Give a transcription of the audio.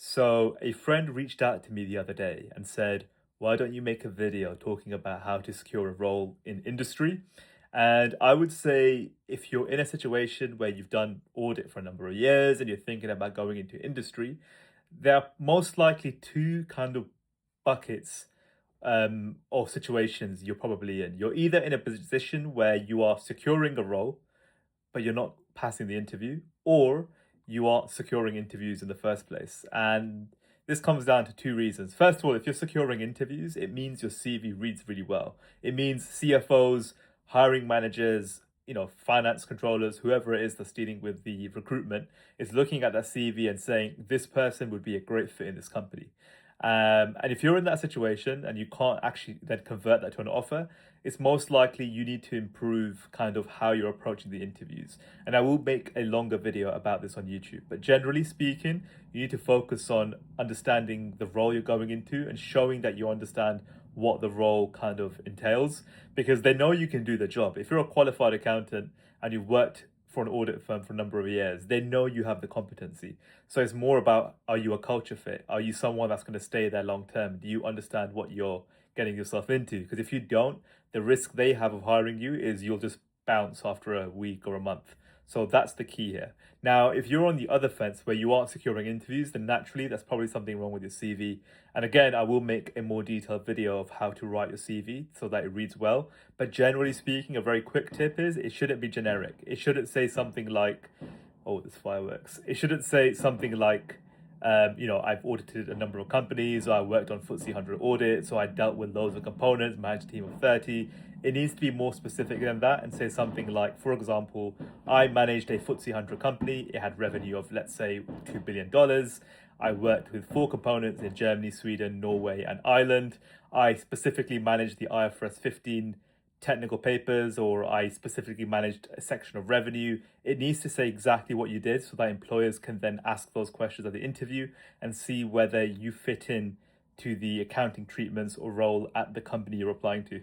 So, a friend reached out to me the other day and said, why don't you make a video talking about how to secure a role in industry? And I would say if you're in a situation where you've done audit for a number of years and you're thinking about going into industry, there are most likely two kind of buckets or situations you're probably in. You're either in a position where you are securing a role but you're not passing the interview, or you aren't securing interviews in the first place. And this comes down to two reasons. First of all, if you're securing interviews, it means your CV reads really well. It means CFOs, hiring managers, finance controllers, whoever it is that's dealing with the recruitment, is looking at that CV and saying, this person would be a great fit in this company. And if you're in that situation and you can't actually then convert that to an offer, it's most likely you need to improve kind of how you're approaching the interviews. And I will make a longer video about this on YouTube. But generally speaking, you need to focus on understanding the role you're going into and showing that you understand what the role kind of entails, because they know you can do the job. If you're a qualified accountant and you've worked for an audit firm for a number of years, they know you have the competency. So it's more about, are you a culture fit? Are you someone that's going to stay there long term? Do you understand what you're getting yourself into? Because if you don't, the risk they have of hiring you is you'll just bounce after a week or a month. So that's the key here. Now, if you're on the other fence where you aren't securing interviews, then naturally that's probably something wrong with your CV. And again, I will make a more detailed video of how to write your CV so that it reads well. But generally speaking, a very quick tip is it shouldn't be generic. It shouldn't say something like, oh, there's fireworks. It shouldn't say something like, I've audited a number of companies, or I worked on FTSE 100 audits, or I dealt with loads of components, managed a team of 30. It needs to be more specific than that and say something like, for example, I managed a FTSE 100 company. It had revenue of, let's say, $2 billion. I worked with 4 components in Germany, Sweden, Norway, and Ireland. I specifically managed the IFRS 15 technical papers, or I specifically managed a section of revenue. It needs to say exactly what you did so that employers can then ask those questions at the interview and see whether you fit in to the accounting treatments or role at the company you're applying to.